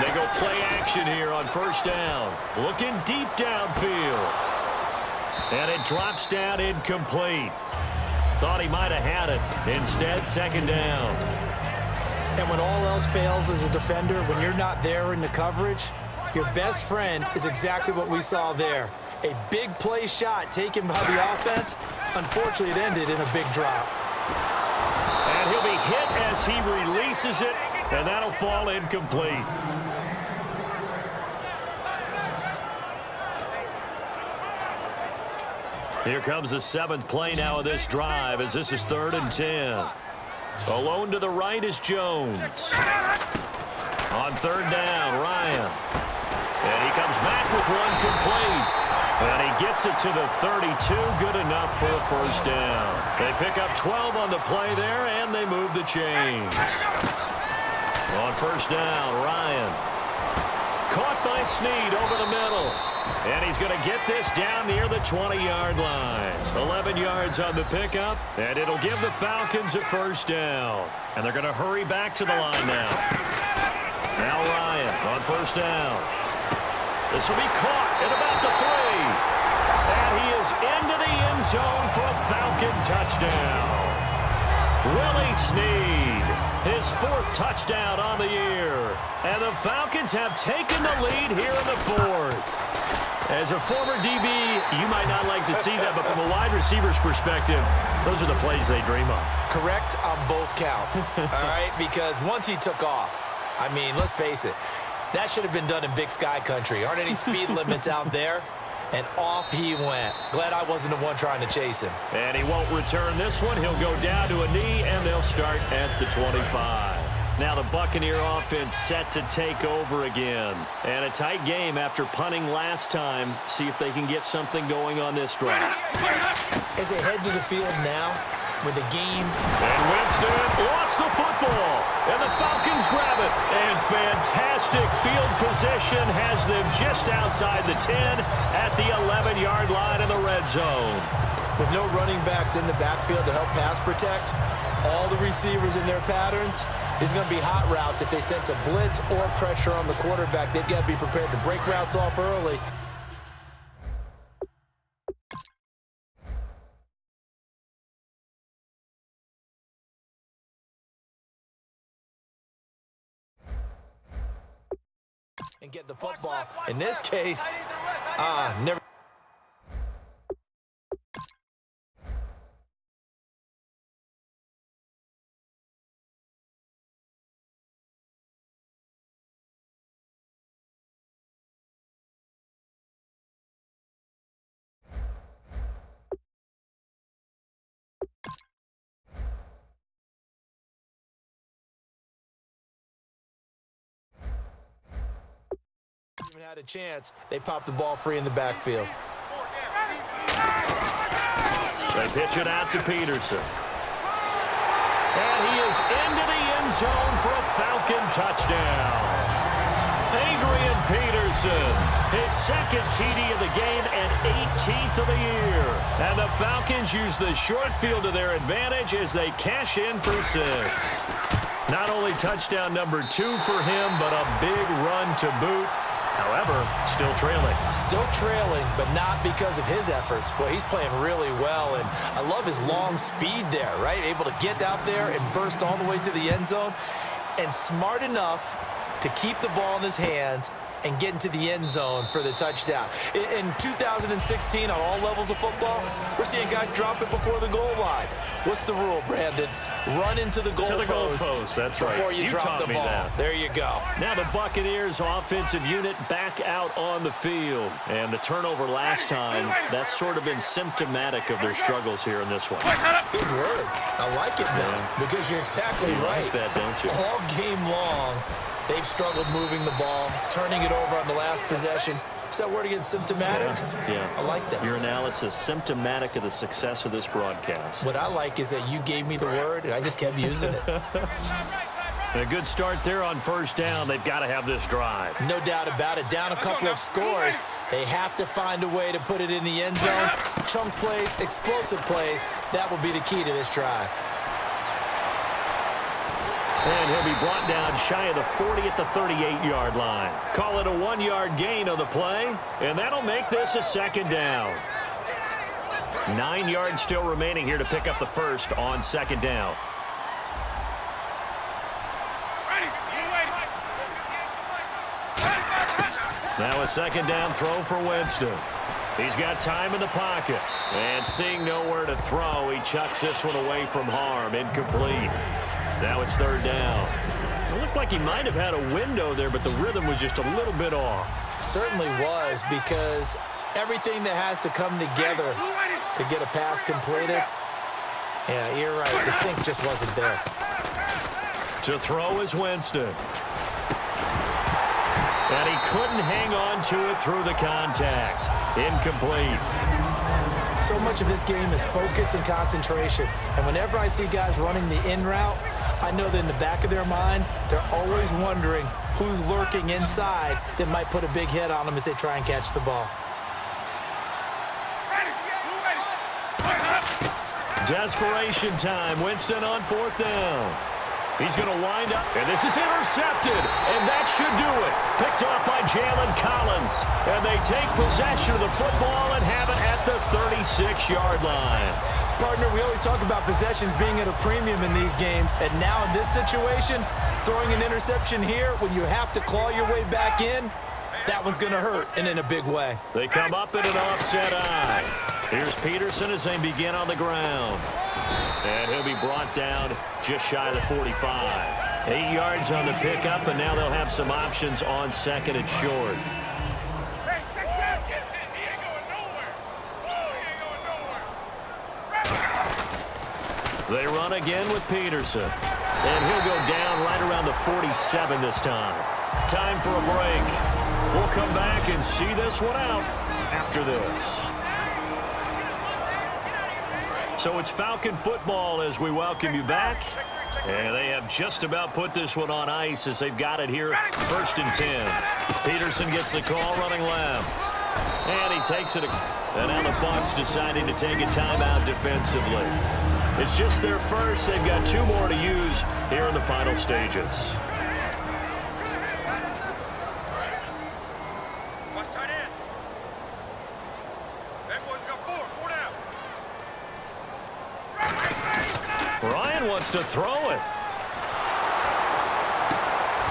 They go play action here on first down. Looking deep downfield. And it drops down incomplete. Thought he might have had it. Instead, second down. And when all else fails as a defender, when you're not there in the coverage, your best friend is exactly what we saw there. A big play shot taken by the offense. Unfortunately, it ended in a big drop. And he'll be hit as he releases it, and that'll fall incomplete. Here comes the 7th play now of this drive as this is 3rd and 10. Alone to the right is Jones. On 3rd down, Ryan. And he comes back with one complete. And he gets it to the 32, good enough for a first down. They pick up 12 on the play there, and they move the chains. On first down, Ryan. Caught by Snead over the middle. And he's going to get this down near the 20-yard line. 11 yards on the pickup, and it'll give the Falcons a first down. And they're going to hurry back to the line now. Now Ryan on first down. This will be caught at about the 3. And he is into the end zone for a Falcon touchdown. Willie Snead, his 4th touchdown on the year. And the Falcons have taken the lead here in the 4th. As a former DB, you might not like to see that, but from a wide receiver's perspective, those are the plays they dream of. Correct on both counts, all right? Because once he took off, I mean, let's face it, that should have been done in Big Sky Country. Aren't any speed limits out there? And off he went. Glad I wasn't the one trying to chase him. And he won't return this one. He'll go down to a knee, and they'll start at the 25. Now the Buccaneer offense set to take over again. And a tight game after punting last time. See if they can get something going on this drive. As they head to the field now with the game. And Winston lost the football. And the Falcons grab it. And fantastic field position has them just outside the 10 at the 11-yard line in the red zone. With no running backs in the backfield to help pass protect, all the receivers in their patterns, it's going to be hot routes. If they sense a blitz or pressure on the quarterback, they've got to be prepared to break routes off early. And get the football. In this case, never. Even had a chance, they popped the ball free in the backfield. They pitch it out to Peterson. And he is into the end zone for a Falcon touchdown. Adrian Peterson, his 2nd TD of the game and 18th of the year. And the Falcons use the short field to their advantage as they cash in for 6. Not only touchdown number 2 for him, but a big run to boot. However, still trailing. Still trailing, but not because of his efforts. Boy, he's playing really well, and I love his long speed there, right? Able to get out there and burst all the way to the end zone, and smart enough to keep the ball in his hands and get into the end zone for the touchdown. In 2016, on all levels of football, we're seeing guys drop it before the goal line. What's the rule, Brandon? Run into the goal post. That's right. Before you drop the ball. That. There you go. Now the Buccaneers offensive unit back out on the field. And the turnover last time, that's sort of been symptomatic of their struggles here in this one. Good word. I like it now because you're exactly right. You like that, don't you? All game long, they've struggled moving the ball, turning it over on the last possession. Is that word again, symptomatic? Yeah. I like that. Your analysis, symptomatic of the success of this broadcast. What I like is that you gave me the word, and I just kept using it. A good start there on first down. They've got to have this drive. No doubt about it. Down a couple of scores. They have to find a way to put it in the end zone. Chunk plays, explosive plays. That will be the key to this drive. And he'll be brought down shy of the 40 at the 38-yard line. Call it a 1-yard gain on the play, and that'll make this a second down. 9 yards still remaining here to pick up the first on second down. Now a second down throw for Winston. He's got time in the pocket. And seeing nowhere to throw, he chucks this one away from harm. Incomplete. Now it's third down. It looked like he might have had a window there, but the rhythm was just a little bit off. Certainly was, because everything that has to come together to get a pass completed, yeah, you're right. The sync just wasn't there. To throw is Winston. And he couldn't hang on to it through the contact. Incomplete. So much of this game is focus and concentration. And whenever I see guys running the in route, I know that in the back of their mind, they're always wondering who's lurking inside that might put a big hit on them as they try and catch the ball. Desperation time. Winston on fourth down. He's going to wind up, and this is intercepted, and that should do it. Picked off by Jalen Collins, and they take possession of the football and have it at the 36-yard line. Partner, we always talk about possessions being at a premium in these games, and now in this situation, throwing an interception here when you have to claw your way back in, that one's going to hurt, and in a big way. They come up in an offset eye. Here's Peterson as they begin on the ground. And he'll be brought down just shy of the 45. 8 yards on the pickup, and now they'll have some options on second and short. They run again with Peterson. And he'll go down right around the 47 this time. Time for a break. We'll come back and see this one out after this. So it's Falcon football as we welcome you back. And they have just about put this one on ice as they've got it here, first and 10. Peterson gets the call running left. And he takes it. And now the Bucs deciding to take a timeout defensively. It's just their first. They've got 2 more to use here in the final stages. Ryan wants to throw it.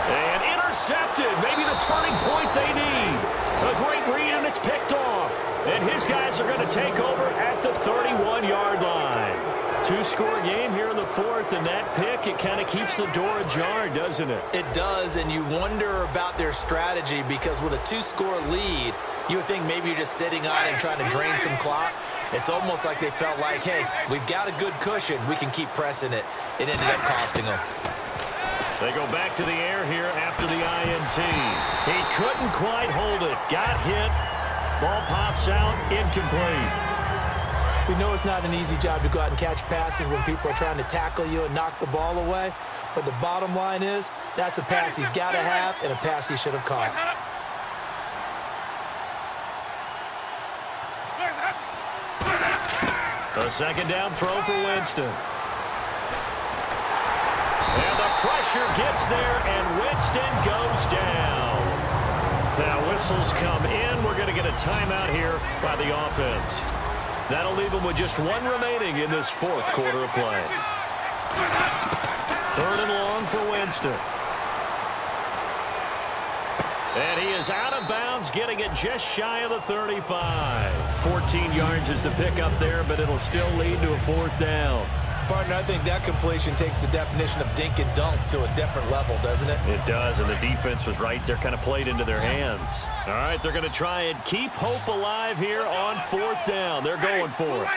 And intercepted. Maybe the turning point they need. A great read, and it's picked off. And his guys are going to take over at the 31-yard line. 2-score game here in the fourth, and that pick, it kind of keeps the door ajar, doesn't it? It does, and you wonder about their strategy because with a 2-score lead, you would think maybe you're just sitting on and trying to drain some clock. It's almost like they felt like, hey, we've got a good cushion. We can keep pressing it. It ended up costing them. They go back to the air here after the INT. He couldn't quite hold it. Got hit. Ball pops out. Incomplete. We know it's not an easy job to go out and catch passes when people are trying to tackle you and knock the ball away. But the bottom line is, that's a pass he's got to have and a pass he should have caught. A second down throw for Winston. And the pressure gets there, and Winston goes down. Now whistles come in. We're going to get a timeout here by the offense. That'll leave them with just 1 remaining in this fourth quarter of play. Third and long for Winston. And he is out of bounds, getting it just shy of the 35. 14 yards is the pickup there, but it'll still lead to a fourth down. Partner, I think that completion takes the definition of dink and dunk to a different level, doesn't it? It does, and the defense was right there, kind of played into their hands. All right, they're going to try and keep hope alive here on fourth down. They're going for it.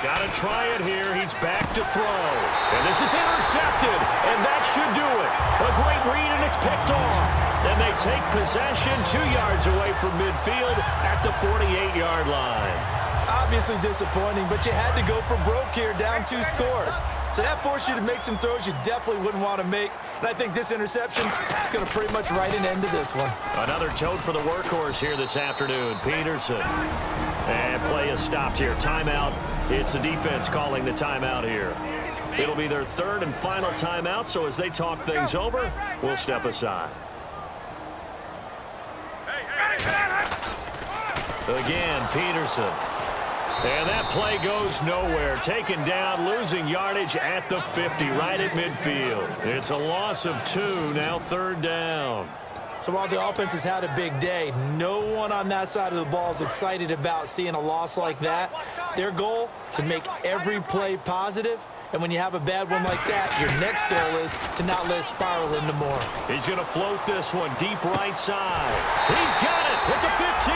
Got to try it here. He's back to throw. And this is intercepted, and that should do it. A great read, and it's picked off. And they take possession 2 yards away from midfield at the 48-yard line. Obviously disappointing, but you had to go for broke here, down 2 scores. So that forced you to make some throws you definitely wouldn't want to make. And I think this interception is going to pretty much write an end to this one. Another tote for the workhorse here this afternoon, Peterson. And play is stopped here. Timeout. It's the defense calling the timeout here. It'll be their third and final timeout, so as they talk things over, we'll step aside. Again, Peterson. And that play goes nowhere. Taken down, losing yardage at the 50, right at midfield. It's a loss of 2, now third down. So while the offense has had a big day, no one on that side of the ball is excited about seeing a loss like that. Their goal, to make every play positive. And when you have a bad one like that, your next goal is to not let it spiral into more. He's going to float this one deep right side. He's got it with the 15.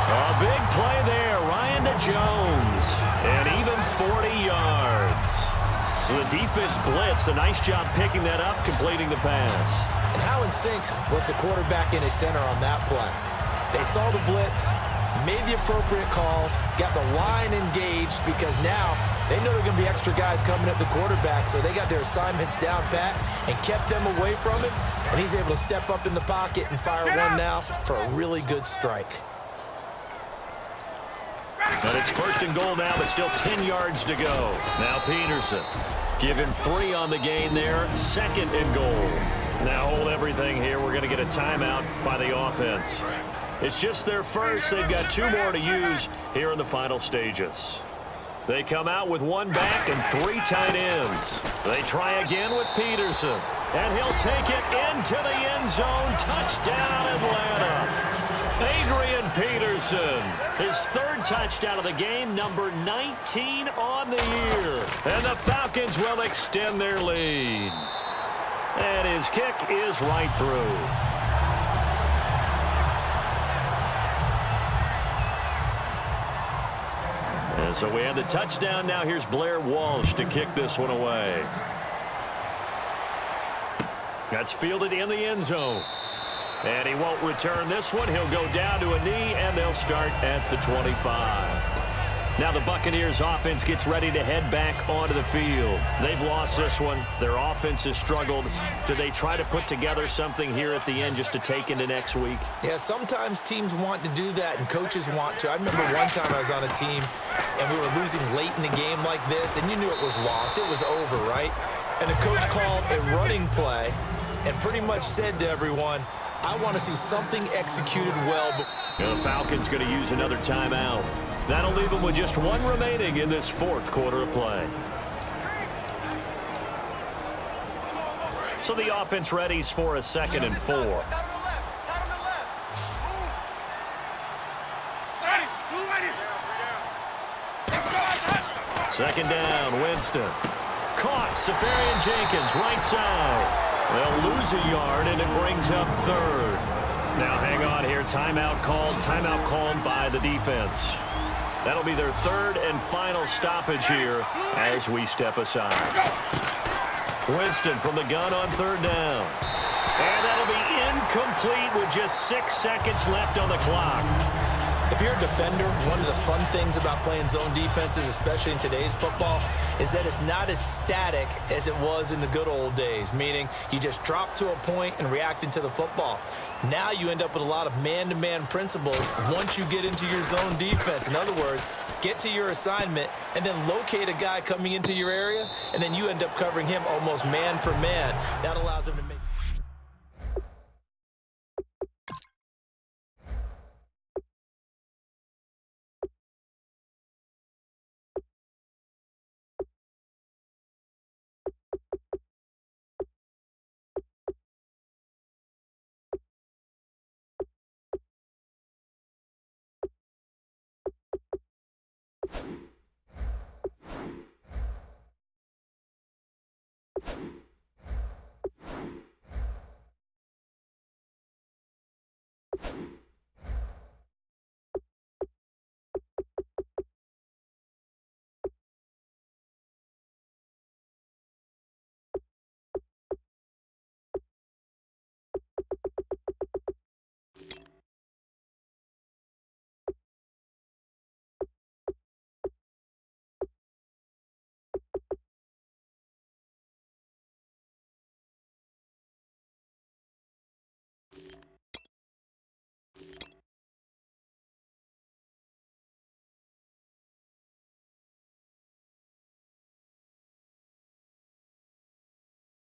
A big play there, Ryan to Jones. And even 40 yards. So the defense blitzed. A nice job picking that up, completing the pass. And how in sync was the quarterback in his center on that play? They saw the blitz, made the appropriate calls, got the line engaged because now they know there are going to be extra guys coming at the quarterback, so they got their assignments down pat and kept them away from it, and he's able to step up in the pocket and fire one now for a really good strike. And it's first and goal now, but still 10 yards to go. Now Peterson, give him 3 on the gain there, second and goal. Now hold everything here. We're going to get a timeout by the offense. It's just their first. They've got 2 more to use here in the final stages. They come out with 1 back and 3 tight ends. They try again with Peterson. And he'll take it into the end zone. Touchdown, Atlanta. Adrian Peterson, his 3rd touchdown of the game, number 19 on the year. And the Falcons will extend their lead. And his kick is right through. And so we have the touchdown. Now here's Blair Walsh to kick this one away. That's fielded in the end zone. And he won't return this one. He'll go down to a knee, and they'll start at the 25. Now the Buccaneers offense gets ready to head back onto the field. They've lost this one. Their offense has struggled. Do they try to put together something here at the end just to take into next week? Yeah, sometimes teams want to do that and coaches want to. I remember one time I was on a team and we were losing late in the game like this, and you knew it was lost. It was over, right? And the coach called a running play and pretty much said to everyone, I want to see something executed well. The Falcons going to use another timeout. That'll leave them with just 1 remaining in this 4th quarter of play. So the offense readies for a 2nd and 4. Second down, Winston. Caught, Safarian Jenkins, right side. They'll lose a yard, and it brings up 3rd. Now hang on here, timeout called by the defense. That'll be their 3rd and final stoppage here as we step aside. Winston from the gun on 3rd down. And that'll be incomplete with just 6 seconds left on the clock. If you're a defender, one of the fun things about playing zone defenses, especially in today's football, is that it's not as static as it was in the good old days, meaning you just drop to a point and reacted to the football. Now you end up with a lot of man-to-man principles once you get into your zone defense. In other words, get to your assignment and then locate a guy coming into your area, and then you end up covering him almost man for man. That allows him to make